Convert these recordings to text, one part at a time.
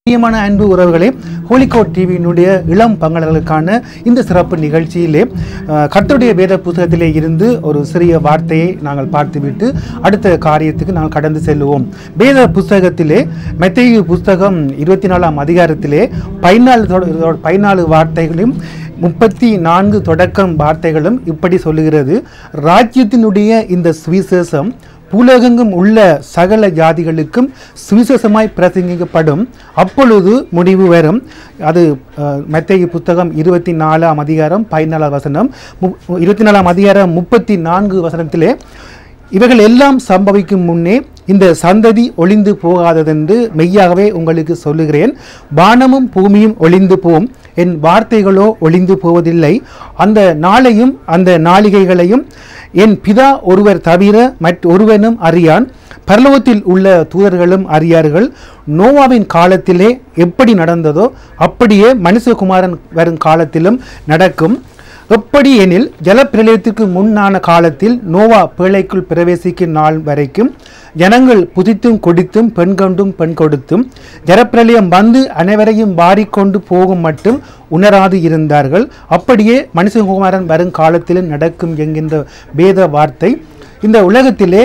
பிரியமான அன்பு உறவுகளே, ஹோலிகோட் டிவியினுடைய இளம் பங்காளர்களுக்கான இந்த சிறப்பு நிகழ்ச்சியிலே கர்த்தருடைய வேத புத்தகத்திலே இருந்து ஒரு சிறிய வார்த்தையை நாங்கள் பார்த்துவிட்டு அடுத்த காரியத்துக்கு நாங்கள் கடந்து செல்லுவோம். வேத புத்தகத்திலே மத்தேயு புத்தகம் 24ஆம் அதிகாரத்திலே 14 வார்த்தைகளையும் 34 தொடக்கம் வார்த்தைகளும் இப்படி சொல்லுகிறது. ராஜ்யத்தினுடைய இந்த சுவிசேஷம் பூலோகெங்கும் உள்ள சகல ஜாதிகளுக்கும் சுவிசேஷமாய் பிரசங்கிக்கப்படும், அப்பொழுது முடிவு வரும். அது மத்தேயு புத்தகம் 24ஆம் அதிகாரம் 14 வசனம். 24ஆம் அதிகாரம் 34 வசனத்திலே, இவைகள் எல்லாம் சம்பவிக்கும் முன்னே இந்த சந்ததி ஒளிந்து போகாததென்று மெய்யாகவே உங்களுக்கு சொல்லுகிறேன். வானமும் பூமியும் ஒளிந்து போம், என் வார்த்தைகளோ ஒளிந்து போவதில்லை. அந்த நாளையும் அந்த நாளிகைகளையும் என் பிதா ஒருவர் தவிர மற்றொருவனும் அறியான், பரலோகத்தில் உள்ள தூதர்களும் அறியார்கள். நோவாவின் காலத்திலே எப்படி நடந்ததோ அப்படியே மனுஷகுமாரன் வரும் காலத்திலும் நடக்கும். எப்படி எனில், ஜலப்பிரளயத்துக்கு முன்னான காலத்தில் நோவா பேழைக்குள் பிரவேசிக்கும் நாள் வரைக்கும் ஜனங்கள் புதித்தும் கொடித்தும் பெண் கொண்டும் பெண் கொடுத்தும் ஜலப்பிரளயம் வந்து அனைவரையும் வாரிக்கொண்டு போகும் மட்டும் உணராது இருந்தார்கள். அப்படியே மனுஷகுமாரன் வரும் காலத்திலும் நடக்கும் என்கின்ற வேத வார்த்தை இந்த உலகத்திலே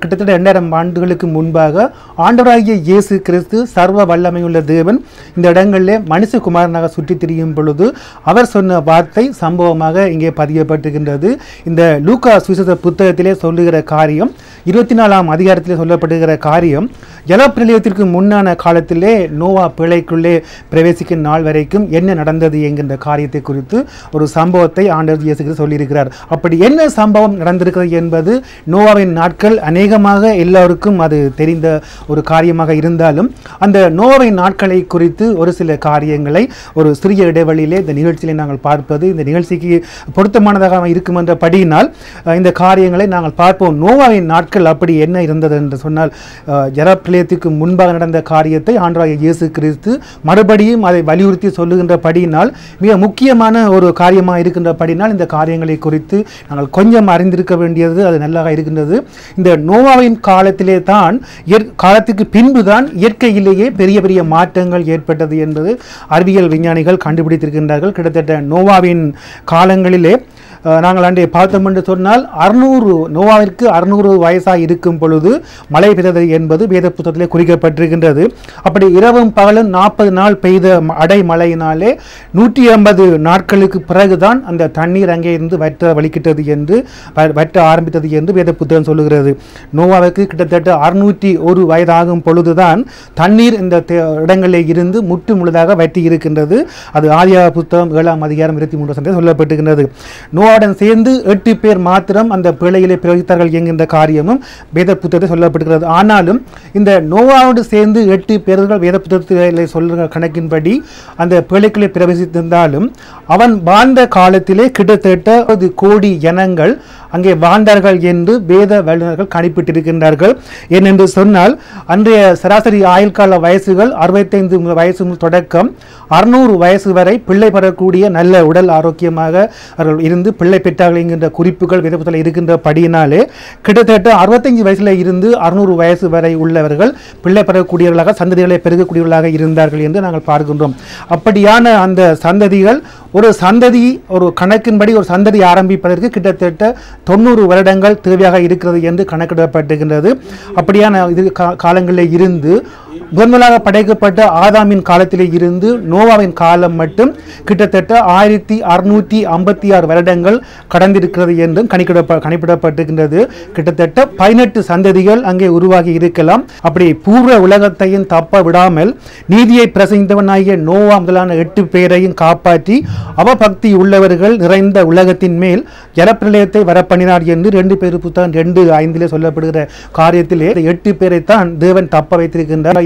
கிட்டத்தட்ட 2000 ஆண்டுகளுக்கு முன்பாக ஆண்டவராகிய இயேசு கிறிஸ்து சர்வ வல்லமையுள்ள தேவன் இந்த இடங்களிலே மனுஷகுமாரனாக சுற்றி திரியும் பொழுது அவர் சொன்ன வார்த்தை சம்பவமாக இங்கே பதியப்பட்டிருக்கின்றது. இந்த லூக்கா சுவிசேஷ புத்தகத்திலே சொல்லுகிற காரியம், 24ஆம் அதிகாரத்திலே சொல்லப்படுகிற காரியம், ஜலப்பிரளயத்திற்கு முன்னான காலத்திலே நோவா பிழைக்குள்ளே பிரவேசிக்கும் நாள் வரைக்கும் என்ன நடந்தது என்கின்ற காரியத்தை குறித்து ஒரு சம்பவத்தை ஆண்டவர் இயேசு கிறிஸ்து சொல்லியிருக்கிறார். அப்படி என்ன சம்பவம் நடந்திருக்கிறது என்பது நோவாவின் நாட்கள் அநேகமாக எல்லோருக்கும் அது தெரிந்த ஒரு காரியமாக இருந்தாலும் அந்த நோவாவின் நாட்களை குறித்து ஒரு சில காரியங்களை ஒரு சிறிய இடைவெளியிலே இந்த நிகழ்ச்சியிலே நாங்கள் பார்ப்பது இந்த நிகழ்ச்சிக்கு பொருத்தமானதாக இருக்கும் என்ற படியினால் இந்த காரியங்களை நாங்கள் பார்ப்போம். நோவாவின் நாட்கள் அப்படி என்ன இருந்தது என்று சொன்னால், ஜலப்பிரளயத்துக்கு முன்பாக நடந்த காரியத்தை ஆண்டவராகிய இயேசு கிறிஸ்து மறுபடியும் அதை வலியுறுத்தி சொல்லுகின்ற படியினால் மிக முக்கியமான ஒரு காரியமாக இருக்கின்ற படியினால் இந்த காரியங்களை குறித்து நாங்கள் கொஞ்சம் அறிந்திருக்க வேண்டியது அது நல்லாக இருக்கின்றது. இந்த நோவாவின் காலத்திலே தான் காலத்துக்கு பின்புதான் இயற்கையிலேயே பெரிய பெரிய மாற்றங்கள் ஏற்பட்டது என்பது அறிவியல் விஞ்ஞானிகள் கண்டுபிடித்திருக்கின்றார்கள். கிட்டத்தட்ட நோவாவின் காலங்களிலே நாங்கள் அன்றைய பார்த்தோம் என்று சொன்னால் நோவாவிற்கு 600 வயசாக இருக்கும் பொழுது மழை பெய்தது என்பது வேத புத்தகத்திலே குறிக்கப்பட்டிருக்கின்றது. அப்படி இரவும் பகலும் 40 நாள் பெய்த அடைமழையினாலே 180 நாட்களுக்கு பிறகுதான் அந்த தண்ணீர் அங்கே இருந்து வற்ற ஆரம்பித்தது என்று வேத புத்தகம் சொல்லுகிறது. நோவாவுக்கு கிட்டத்தட்ட 601 வயதாகும் பொழுதுதான் தண்ணீர் இந்த இடங்களில் இருந்து முற்று முழுதாக வற்றி இருக்கின்றது. அது ஆதியாகம புத்தகம் 7ஆம் அதிகாரம் 23 சொல்லப்பட்டிருக்கின்றது. நோவாவுடன் சேர்ந்து 8 பேர் மாத்திரம் அந்த பிழையிலே பிரவேசித்தார்கள் என்கின்ற காரியமும் வேத புத்தகத்தில் சொல்லப்பட்டிருக்கிறது. ஆனாலும் இந்த நோவாவோடு சேர்ந்து 8 பேர்கள் வேத புத்தகத்தில் சொல்கிற கணக்கின்படி அந்த பிழைக்குள்ளே பிரவேசித்திருந்தாலும் அவன் வாழ்ந்த காலத்திலே கிட்டத்தட்ட 1 கோடி ஜனங்கள் அங்கே வாழ்ந்தார்கள் என்று வேத வல்லுநர்கள் கணிப்பிட்டிருக்கின்றார்கள். ஏனென்று சொன்னால் அன்றைய சராசரி ஆயுள் கால வயசுகள் 65 வயசு தொடக்கம் 600 வயசு வரை பிள்ளை பெறக்கூடிய நல்ல உடல் ஆரோக்கியமாக அவர்கள் இருந்து பிள்ளை பெற்றார்கள் என்கின்ற குறிப்புகள் வேதத்தில் இருக்கின்ற படியினாலே கிட்டத்தட்ட 65 வயசுல இருந்து 600 வயசு வரை உள்ளவர்கள் பிள்ளை பெறக்கூடியவர்களாக சந்ததிகளை பெருகக்கூடியவர்களாக இருந்தார்கள் என்று நாங்கள் பார்க்கின்றோம். அப்படியான அந்த சந்ததிகள் ஒரு கணக்கின்படி ஒரு சந்ததி ஆரம்பிப்பதற்கு கிட்டத்தட்ட 90 வருடங்கள் தேவையாக இருக்கிறது என்று கணக்கிடப்பட்டிருக்கின்றது. அப்படியான காலங்களில் இருந்து முதன்முதலாக படைக்கப்பட்ட ஆதாமின் காலத்திலே இருந்து நோவாவின் காலம் மட்டும் கிட்டத்தட்ட 1656 வருடங்கள் கடந்திருக்கிறது என்றும் கணிப்பிடப்பட்டிருக்கின்றது. கிட்டத்தட்ட 18 சந்ததிகள் அங்கே உருவாகி இருக்கலாம். அப்படி பூர்வ உலகத்தையும் தப்ப விடாமல் நீதியை பிரசங்கித்தவனாகிய நோவா முதலான 8 பேரையும் காப்பாற்றி அவபக்தி உள்ளவர்கள் நிறைந்த உலகத்தின் மேல் ஜலப்பிரளயத்தை வரப்பண்ணினார் என்று 2 பேர் புத்தகம் 2:5 சொல்லப்படுகிற காரியத்திலே 8 பேரை தான் தேவன் தப்ப வைத்திருக்கின்றார்.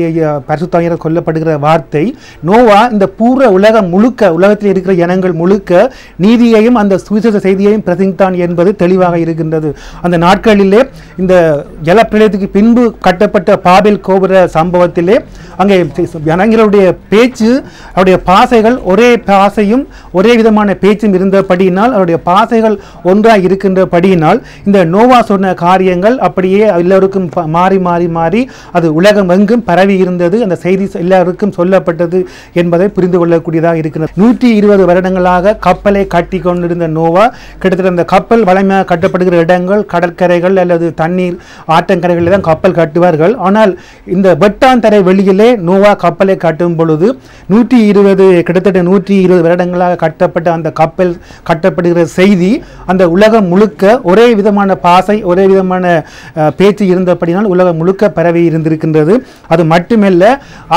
பரிசுத்தாவியானவர் சொல்லப்படுகிற வார்த்தை, நோவா இந்த பூர்வ உலகம் முழுக்க, உலகத்தில் இருக்கிற ஜனங்கள் முழுக்க நீதியையும் அந்த சுவிசேஷ செய்தியையும் பிரசங்கித்தான் என்பது தெளிவாக இருக்கின்றது. அந்த நாட்களிலே இந்த ஜலப்பிரளயத்துக்கு பின்பு கட்டப்பட்ட பாபேல் கோபுர சம்பவத்திலே அங்கே ஜனங்களுடைய பேச்சு, அவருடைய பாசைகள் ஒரே பாசையும் ஒரே விதமான பேச்சும் இருந்தபடியினால், அவருடைய பாசைகள் ஒன்றாக இருக்கின்றபடியினால் இந்த நோவா சொன்ன காரியங்கள் அப்படியே எல்லோருக்கும் மாறி மாறி மாறி அது உலகம் எங்கும் பரவி இருந்தது, அந்த செய்தி எல்லாருக்கும் சொல்லப்பட்டது என்பதை புரிந்து கொள்ளக்கூடியதாக இருக்கிறது. 120 வருடங்களாக கப்பலை கட்டி கொண்டிருந்த நோவா கிட்டத்தட்ட அந்த கப்பல் வளமையாக கட்டப்படுகிற இடங்கள் கடற்கரைகள் அல்லது தண்ணீர் ஆற்றங்கரைகளில் தான் கப்பல் கட்டுவார்கள். ஆனால் இந்த வெட்டாந்தரை வெளியிலே நோவா கப்பலை கட்டும் பொழுது கிட்டத்தட்ட 120 வருடங்களாக கட்டப்பட்ட அந்த கப்பல் கட்டப்படுகிற செய்தி அந்த உலகம் முழுக்க ஒரே விதமான பாசை ஒரே விதமான பேச்சு இருந்தபடினால் உலகம் முழுக்க பரவி இருந்திருக்கின்றது. அது மட்டுமல்ல,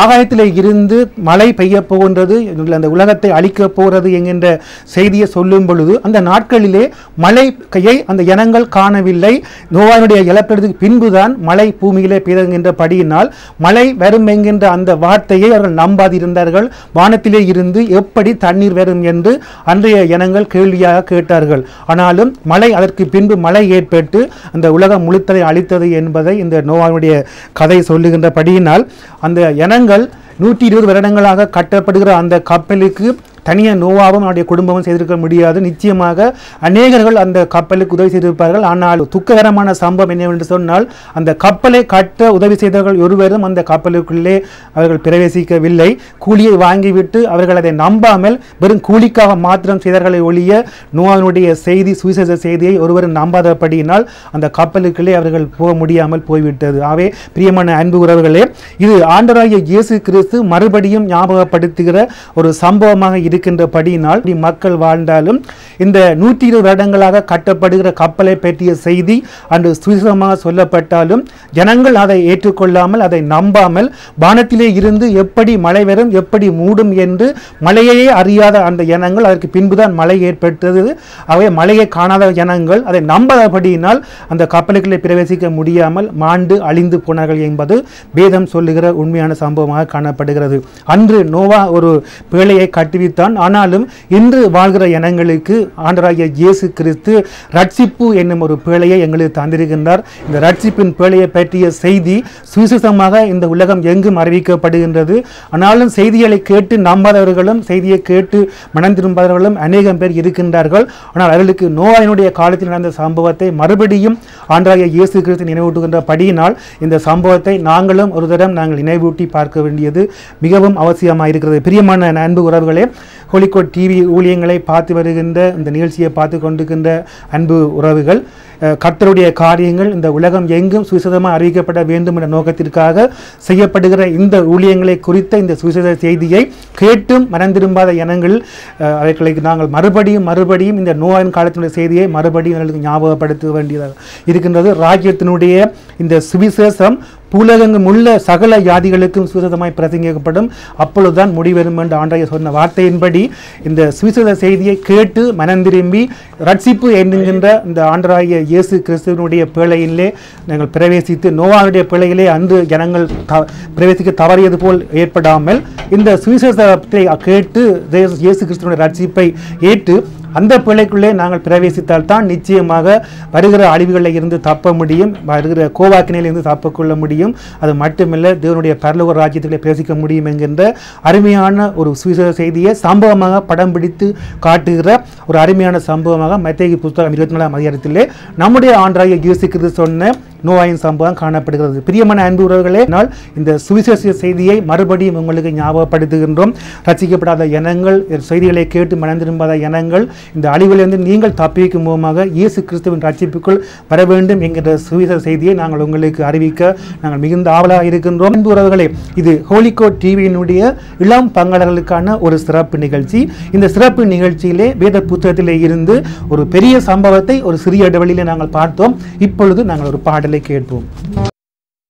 ஆகாயத்தில் இருந்து மழை பெய்ய போகின்றது, அந்த உலகத்தை அழிக்க போகிறது என்கின்ற செய்தியை சொல்லும் பொழுது அந்த நாட்களிலே மழையை அந்த இனங்கள் காணவில்லை. நோவானுடைய இழப்பெடுத்துக்கு பின்புதான் மழை பூமியிலே பெய்கின்ற படியினால் மழை வரும் என்கின்ற அந்த வார்த்தையை அவர்கள் நம்பாதிருந்தார்கள். வானத்திலே இருந்து எப்படி தண்ணீர் வரும் என்று அன்றைய இனங்கள் கேள்வியாக கேட்டார்கள். ஆனாலும் மழை அதற்கு பின்பு மழை ஏற்பட்டு அந்த உலகம் முழுத்ததை அழித்தது என்பதை இந்த நோவாவுடைய கதை சொல்லுகின்ற படியினால் அந்த இனங்கள் 120 வருடங்களாக கட்டப்படுகிற அந்த கப்பலுக்கு தனியாக நோவாவும் அவருடைய குடும்பமும் செய்திருக்க முடியாது. நிச்சயமாக அநேகர்கள் அந்த கப்பலுக்கு உதவி செய்திருப்பார்கள். ஆனால் துக்ககரமான சம்பவம் என்னவென்று சொன்னால் அந்த கப்பலை கட்ட உதவி செய்தவர்கள் ஒருவரும் அந்த கப்பலுக்குள்ளே அவர்கள் பிரவேசிக்கவில்லை. கூலியை வாங்கிவிட்டு அவர்கள் அதை நம்பாமல் வெறும் கூலிக்காக மாத்திரம் செய்தார்களை ஒழிய நோவாவினுடைய செய்தி சுவிசேஷ செய்தியை ஒருவரும் நம்பாதபடியினால் அந்த கப்பலுக்குள்ளே அவர்கள் போக முடியாமல் போய்விட்டது. ஆகவே பிரியமான அன்பு உறவுகளே, இது ஆண்டவராகிய இயேசு கிறிஸ்து மறுபடியும் ஞாபகப்படுத்துகிற ஒரு சம்பவமாக இருக்கின்றபடியினால் மக்கள் வாழ்ந்தாலும் இந்த 120 வருடங்களாக கட்டப்படுகிற கப்பலை பற்றிய செய்தி அன்று சுவிசேஷமாக சொல்லப்பட்டாலும் ஜனங்கள் அதை ஏற்றுக்கொள்ளாமல் அதை நம்பாமல் வானத்திலே இருந்து எப்படி மழை வரும் எப்படி மூடும் என்று மழையையே அறியாத அந்த ஜனங்கள் அதற்கு பின்புதான் மழை ஏற்பட்டது. அவை மழையை காணாத ஜனங்கள் அதை நம்பாதபடியினால் அந்த கப்பலுக்குள்ளே பிரவேசிக்க முடியாமல் மாண்டு அழிந்து போனார்கள் என்பது வேதம் சொல்லுகிற உண்மையான சம்பவமாக காணப்படுகிறது. அன்று நோவா ஒரு பேழையை கட்டுவித்தான். ஆனாலும் இன்று வாழ்கிற இனங்களுக்கு ஆண்டவராகிய இயேசு கிறிஸ்து ரட்சிப்பு என்னும் ஒரு பேழையை எங்களுக்கு தந்திருக்கின்றார். இந்த ரட்சிப்பின் பேழையை பற்றிய செய்தி சுவிசேஷமாக இந்த உலகம் எங்கும் அறிவிக்கப்படுகின்றது. ஆனாலும் செய்திகளை கேட்டு நம்பாதவர்களும் செய்தியை கேட்டு மனம் திரும்பாதவர்களும் அநேகம் பேர் இருக்கின்றார்கள். ஆனால் அவர்களுக்கு நோவாவினுடைய காலத்தில் நடந்த சம்பவத்தை மறுபடியும் ஆண்டவராகிய இயேசு கிறிஸ்து நினைவூட்டுகின்ற படியினால் இந்த சம்பவத்தை நாங்களும் ஒரு தரம் நாங்கள் நினைவூட்டி பார்க்க வேண்டியது மிகவும் அவசியமாக இருக்கிறது. பிரியமான அன்பு உறவுகளே, ஹோலிகோட் டிவி ஊழியங்களை பார்த்து வருகின்ற இந்த நிகழ்ச்சியை பார்த்து கொண்டிருக்கின்ற அன்பு உறவுகள், கர்த்தருடைய காரியங்கள் இந்த உலகம் எங்கும் சுவிசேஷமாக அறிவிக்கப்பட வேண்டும் என்ற நோக்கத்திற்காக செய்யப்படுகிற இந்த ஊழியங்களை குறித்த இந்த சுவிசேஷ செய்தியை கேட்டும் மறந்திரும்பாத இனங்கள் அவர்களுக்கு நாங்கள் மறுபடியும் இந்த நோயின் காலத்தினுடைய செய்தியை மறுபடியும் அவர்களுக்கு ஞாபகப்படுத்த வேண்டியதாக இருக்கின்றது. ராஜ்யத்தினுடைய இந்த சுவிசேஷம் பூலகெங்கும் உள்ள சகல ஜாதிகளுக்கும் சுவிசேஷமாய் பிரசங்கிக்கப்படும், அப்பொழுதுதான் முடிவரும் என்று ஆண்டவர் சொன்ன வார்த்தையின்படி இந்த சுவிசேஷ செய்தியை கேட்டு மனம் திரும்பி ரட்சிப்பு என்கின்ற இந்த ஆண்டவராகிய இயேசு கிறிஸ்துவினுடைய பேழையிலே நாங்கள் பிரவேசித்து நோவாவுடைய பேழையிலே அன்று ஜனங்கள் பிரவேசிக்க தவறியது போல் ஏற்படாமல் இந்த சுவிசேஷத்தை கேட்டு இயேசு கிறிஸ்துவினுடைய ரட்சிப்பை ஏற்று அந்த பிழைக்குள்ளே நாங்கள் பிரவேசித்தால் தான் நிச்சயமாக வருகிற அழிவுகளில் இருந்து தப்ப முடியும், வருகிற கோவாக்கினையிலிருந்து தப்பிக்கொள்ள முடியும். அது மட்டுமல்ல, தேவனுடைய பரலோக ராஜ்யத்திலே பிரவேசிக்க முடியும் என்கின்ற அருமையான ஒரு சுவிசேஷ செய்தியை சம்பவமாக படம் பிடித்து காட்டுகிற ஒரு அருமையான சம்பவமாக மத்தேயு புத்தகம் 24ஆம் அதிகாரத்திலே நம்முடைய ஆண்டவராகிய இயேசு கிறிஸ்து சொன்ன நோவாயின் சம்பவம் காணப்படுகிறது. பிரியமான அன்பு உறவுகளே, நாள் இந்த சுவிசேஷ செய்தியை மறுபடியும் உங்களுக்கு ஞாபகப்படுத்துகின்றோம். ரட்சிக்கப்படாத இனங்கள், செய்திகளை கேட்டு மனம் திரும்பாத இனங்கள் இந்த அழிவிலிருந்து நீங்கள் தப்பிக்கும் மூலமாக இயேசு கிறிஸ்துவின் ரட்சிப்புக்குள் வர வேண்டும் என்கிற சுவிசேஷ செய்தியை நாங்கள் உங்களுக்கு அறிவிக்க நாங்கள் மிகுந்த ஆவலாக இருக்கின்றோம். அன்பு உறவுகளே, இது ஹோலிகோட் டிவியினுடைய இளம் பங்காளர்களுக்கான ஒரு சிறப்பு நிகழ்ச்சி. இந்த சிறப்பு நிகழ்ச்சியிலே வேத புத்தகத்திலே இருந்து ஒரு பெரிய சம்பவத்தை ஒரு சிறிய இடைவெளியிலே நாங்கள் பார்த்தோம். இப்பொழுது நாங்கள் ஒரு பாடலை கேட்போம்.